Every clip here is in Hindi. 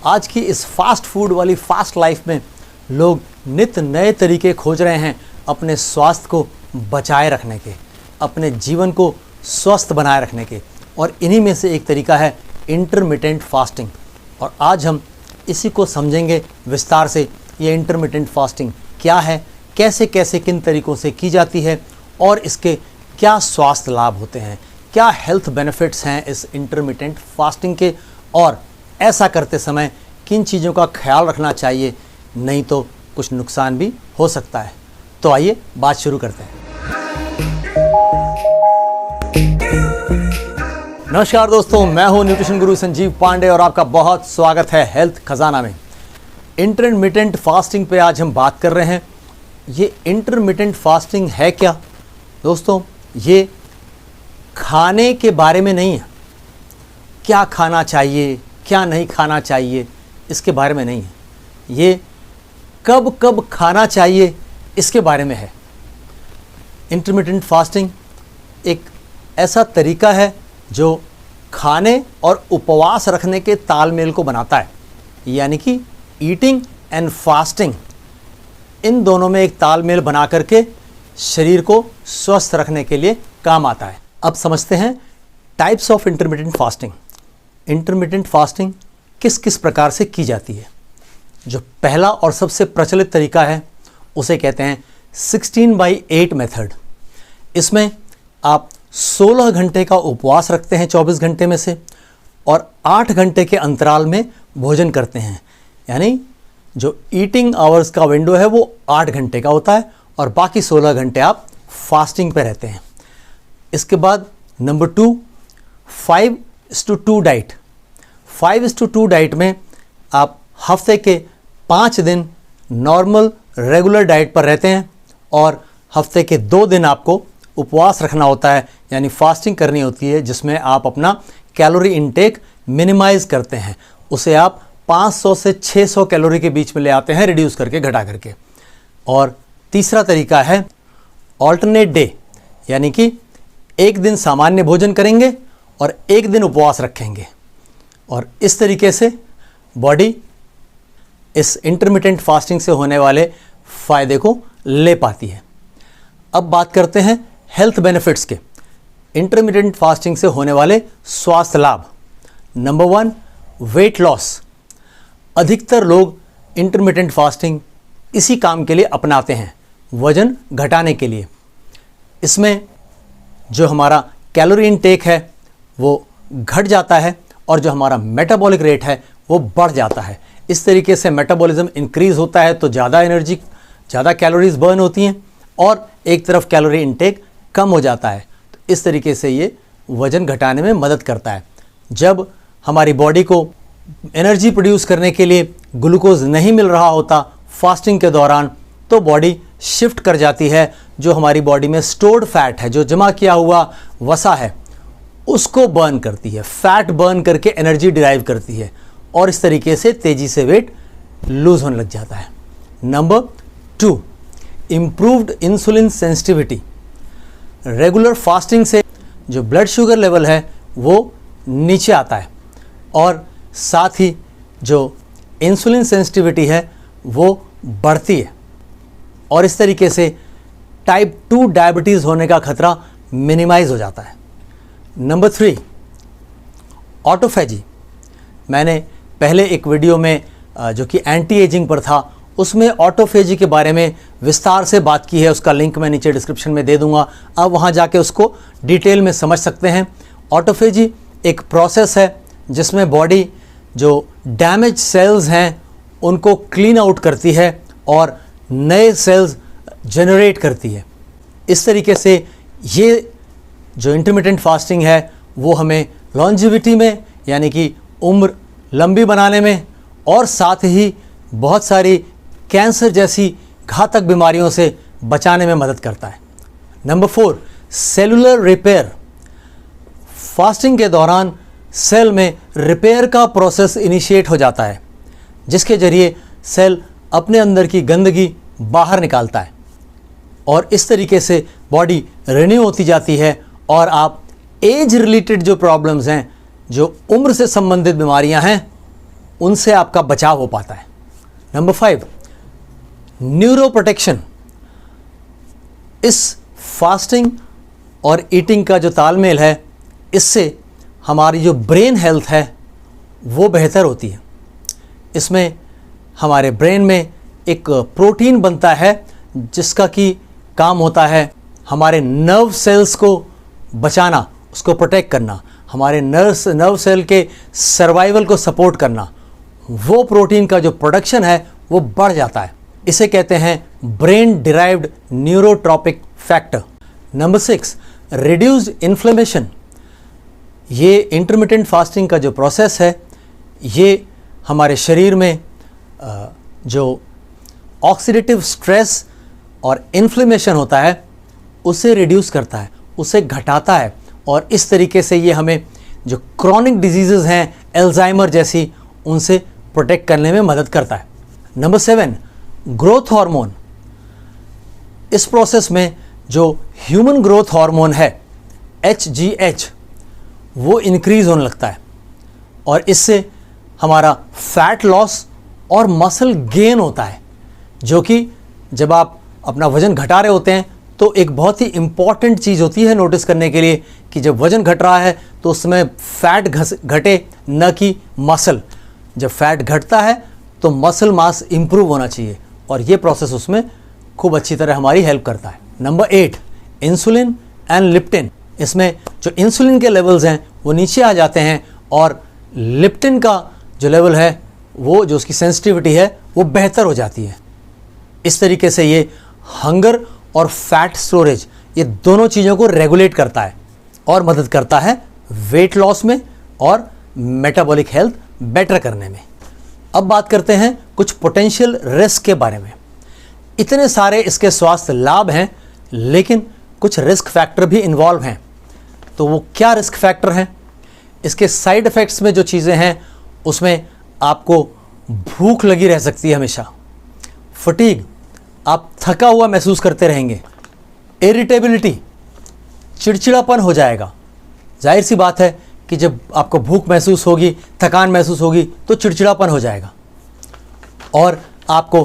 आज की इस फास्ट फूड वाली फास्ट लाइफ में लोग नित नए तरीके खोज रहे हैं अपने स्वास्थ्य को बचाए रखने के, अपने जीवन को स्वस्थ बनाए रखने के, और इन्हीं में से एक तरीका है इंटरमिटेंट फास्टिंग। और आज हम इसी को समझेंगे विस्तार से। ये इंटरमिटेंट फास्टिंग क्या है, कैसे कैसे किन तरीक़ों से की जाती है और इसके क्या स्वास्थ्य लाभ होते हैं, क्या हेल्थ बेनिफिट्स हैं इस इंटरमिटेंट फास्टिंग के, और ऐसा करते समय किन चीज़ों का ख्याल रखना चाहिए, नहीं तो कुछ नुकसान भी हो सकता है। तो आइए बात शुरू करते हैं। नमस्कार दोस्तों, मैं हूं न्यूट्रिशन गुरु संजीव पांडे और आपका बहुत स्वागत है हेल्थ खजाना में। इंटरमिटेंट फास्टिंग पे आज हम बात कर रहे हैं। ये इंटरमिटेंट फास्टिंग है क्या दोस्तों? ये खाने के बारे में नहीं है, क्या खाना चाहिए क्या नहीं खाना चाहिए इसके बारे में नहीं है। ये कब कब खाना चाहिए इसके बारे में है। इंटरमिटेंट फास्टिंग एक ऐसा तरीका है जो खाने और उपवास रखने के तालमेल को बनाता है, यानी कि ईटिंग एंड फास्टिंग, इन दोनों में एक तालमेल बना करके शरीर को स्वस्थ रखने के लिए काम आता है। अब समझते हैं types of intermittent fasting. Intermittent fasting किस किस प्रकार से की जाती है। जो पहला और सबसे प्रचलित तरीका है उसे कहते हैं 16/8 मेथड। इसमें आप 16 घंटे का उपवास रखते हैं 24 घंटे में से, और 8 घंटे के अंतराल में भोजन करते हैं। यानी जो ईटिंग आवर्स का विंडो है वो 8 घंटे का होता है और बाकी 16 घंटे आप फास्टिंग पे रहते हैं। इसके बाद नंबर 2, 5:2 डाइट। 5:2 डाइट में आप हफ्ते के 5 दिन नॉर्मल रेगुलर डाइट पर रहते हैं और हफ्ते के 2 दिन आपको उपवास रखना होता है, यानी फास्टिंग करनी होती है, जिसमें आप अपना कैलोरी इनटेक मिनिमाइज़ करते हैं। उसे आप 500 से 600 कैलोरी के बीच में ले आते हैं, रिड्यूस करके, घटा करके। और तीसरा तरीका है ऑल्टरनेट डे, यानी कि एक दिन सामान्य भोजन करेंगे और एक दिन उपवास रखेंगे, और इस तरीके से बॉडी इस इंटरमिटेंट फास्टिंग से होने वाले फ़ायदे को ले पाती है। अब बात करते हैं हेल्थ बेनिफिट्स के, इंटरमिटेंट फास्टिंग से होने वाले स्वास्थ्य लाभ। Number 1, weight loss. अधिकतर लोग इंटरमिटेंट फास्टिंग इसी काम के लिए अपनाते हैं, वज़न घटाने के लिए। इसमें जो हमारा कैलोरी इनटेक है वो घट जाता है और जो हमारा मेटाबॉलिक रेट है वो बढ़ जाता है। इस तरीके से मेटाबॉलिज्म इंक्रीज़ होता है तो ज़्यादा एनर्जी, ज़्यादा कैलोरीज बर्न होती हैं, और एक तरफ कैलोरी इनटेक कम हो जाता है। तो इस तरीके से ये वज़न घटाने में मदद करता है। जब हमारी बॉडी को एनर्जी प्रोड्यूस करने के लिए ग्लूकोज नहीं मिल रहा होता फास्टिंग के दौरान, तो बॉडी शिफ्ट कर जाती है, जो हमारी बॉडी में स्टोर्ड फैट है, जो जमा किया हुआ वसा है, उसको बर्न करती है। फैट बर्न करके एनर्जी डिराइव करती है और इस तरीके से तेज़ी से वेट लूज़ होने लग जाता है। Number 2, improved insulin sensitivity. Regular fasting से जो ब्लड शुगर लेवल है वो नीचे आता है और साथ ही जो इंसुलिन सेंसिटिविटी है वो बढ़ती है, और इस तरीके से टाइप 2 डायबिटीज़ होने का खतरा मिनिमाइज हो जाता है। Number 3, autophagy. मैंने पहले एक वीडियो में जो कि एंटी एजिंग पर था, उसमें ऑटोफेजी के बारे में विस्तार से बात की है। उसका लिंक मैं नीचे डिस्क्रिप्शन में दे दूंगा, आप वहां जाके उसको डिटेल में समझ सकते हैं। ऑटोफेजी एक प्रोसेस है जिसमें बॉडी जो डैमेज सेल्स हैं उनको क्लीन आउट करती है और नए सेल्स जनरेट करती है। इस तरीके से ये जो इंटरमिटेंट फास्टिंग है वो हमें लॉन्जिविटी में, यानी कि उम्र लंबी बनाने में, और साथ ही बहुत सारी कैंसर जैसी घातक बीमारियों से बचाने में मदद करता है। Number 4, cellular repair. फास्टिंग के दौरान सेल में रिपेयर का प्रोसेस इनिशिएट हो जाता है, जिसके जरिए सेल अपने अंदर की गंदगी बाहर निकालता है, और इस तरीके से बॉडी रिन्यू होती जाती है और आप एज रिलेटेड जो प्रॉब्लम्स हैं, जो उम्र से संबंधित बीमारियां हैं, उनसे आपका बचाव हो पाता है। Number 5, neuro protection. इस फास्टिंग और ईटिंग का जो तालमेल है, इससे हमारी जो ब्रेन हेल्थ है वो बेहतर होती है। इसमें हमारे ब्रेन में एक प्रोटीन बनता है जिसका कि काम होता है हमारे नर्व सेल्स को बचाना, उसको प्रोटेक्ट करना, हमारे नर्व सेल के सर्वाइवल को सपोर्ट करना। वो प्रोटीन का जो प्रोडक्शन है वो बढ़ जाता है। इसे कहते हैं brain derived neurotrophic factor. Number 6, reduced inflammation. ये इंटरमिटेंट फास्टिंग का जो प्रोसेस है, ये हमारे शरीर में जो ऑक्सीडेटिव स्ट्रेस और इन्फ्लेमेशन होता है उसे रिड्यूस करता है, उसे घटाता है, और इस तरीके से ये हमें जो क्रॉनिक डिजीज़ेज़ हैं अल्जाइमर जैसी, उनसे प्रोटेक्ट करने में मदद करता है। Number 7, growth hormone. इस प्रोसेस में जो ह्यूमन ग्रोथ हार्मोन है HGH वो इंक्रीज़ होने लगता है, और इससे हमारा फैट लॉस और मसल गेन होता है, जो कि जब आप अपना वज़न घटा रहे होते हैं तो एक बहुत ही इम्पॉर्टेंट चीज़ होती है नोटिस करने के लिए कि जब वज़न घट रहा है तो उसमें फैट घटे, न कि मसल। जब फैट घटता है तो मसल मास इम्प्रूव होना चाहिए, और ये प्रोसेस उसमें खूब अच्छी तरह हमारी हेल्प करता है। Number 8, insulin and Lipton. इसमें जो इंसुलिन के लेवल्स हैं वो नीचे आ जाते हैं, और लिप्टिन का जो लेवल है, वो जो उसकी सेंसिटिविटी है वो बेहतर हो जाती है। इस तरीके से ये हंगर और फैट स्टोरेज, ये दोनों चीज़ों को रेगुलेट करता है और मदद करता है वेट लॉस में और मेटाबॉलिक हेल्थ बेटर करने में। अब बात करते हैं कुछ पोटेंशियल रिस्क के बारे में। इतने सारे इसके स्वास्थ्य लाभ हैं, लेकिन कुछ रिस्क फैक्टर भी इन्वॉल्व हैं। तो वो क्या रिस्क फैक्टर हैं? इसके साइड इफ़ेक्ट्स में जो चीज़ें हैं उसमें आपको भूख लगी रह सकती है हमेशा, फटीग, आप थका हुआ महसूस करते रहेंगे, इरिटेबिलिटी, चिड़चिड़ापन हो जाएगा। जाहिर सी बात है कि जब आपको भूख महसूस होगी, थकान महसूस होगी तो चिड़चिड़ापन हो जाएगा, और आपको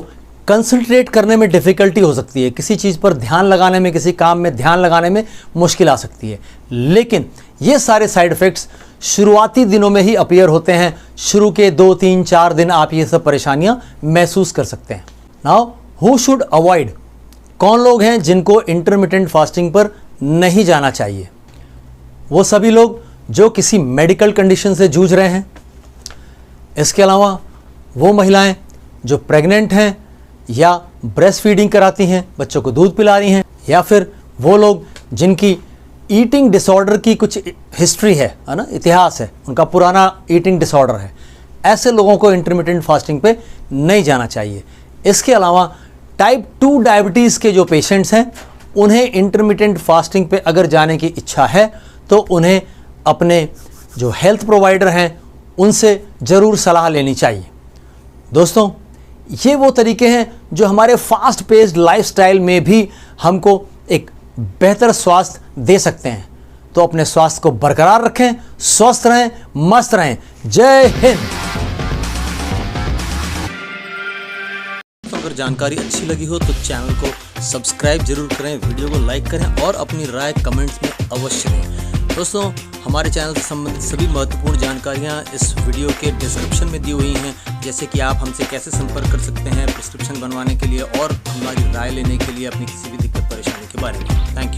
कंसंट्रेट करने में डिफ़िकल्टी हो सकती है, किसी चीज़ पर ध्यान लगाने में, किसी काम में ध्यान लगाने में मुश्किल आ सकती है। लेकिन ये सारे साइड इफ़ेक्ट्स शुरुआती दिनों में ही अपीयर होते हैं। शुरू के 2, 3, 4 दिन आप ये सब परेशानियाँ महसूस कर सकते हैं। Now who should avoid? कौन लोग हैं जिनको इंटरमिटेंट फास्टिंग पर नहीं जाना चाहिए? वो सभी लोग जो किसी मेडिकल कंडीशन से जूझ रहे हैं। इसके अलावा वो महिलाएं जो प्रेग्नेंट हैं या ब्रेस्ट फीडिंग कराती हैं, बच्चों को दूध पिला रही हैं, या फिर वो लोग जिनकी ईटिंग डिसऑर्डर की कुछ हिस्ट्री है ना, इतिहास है, उनका पुराना ईटिंग डिसऑर्डर है। ऐसे लोगों को इंटरमिटेंट फास्टिंग पे नहीं जाना चाहिए। इसके अलावा टाइप 2 डायबिटीज़ के जो पेशेंट्स हैं, उन्हें इंटरमिटेंट फास्टिंग पे अगर जाने की इच्छा है तो उन्हें अपने जो हेल्थ प्रोवाइडर हैं उनसे ज़रूर सलाह लेनी चाहिए। दोस्तों, ये वो तरीके हैं जो हमारे फास्ट पेस्ड लाइफस्टाइल में भी हमको एक बेहतर स्वास्थ्य दे सकते हैं। तो अपने स्वास्थ्य को बरकरार रखें, स्वस्थ रहें, मस्त रहें। जय हिंद। अगर जानकारी अच्छी लगी हो तो चैनल को सब्सक्राइब जरूर करें, वीडियो को लाइक करें और अपनी राय कमेंट्स में अवश्य दें। दोस्तों, हमारे चैनल से संबंधित सभी महत्वपूर्ण जानकारियाँ इस वीडियो के डिस्क्रिप्शन में दी हुई हैं, जैसे कि आप हमसे कैसे संपर्क कर सकते हैं प्रिस्क्रिप्शन बनवाने के लिए और हमारी राय लेने के लिए अपनी किसी भी दिक्कत परेशानी के बारे में। Thank you.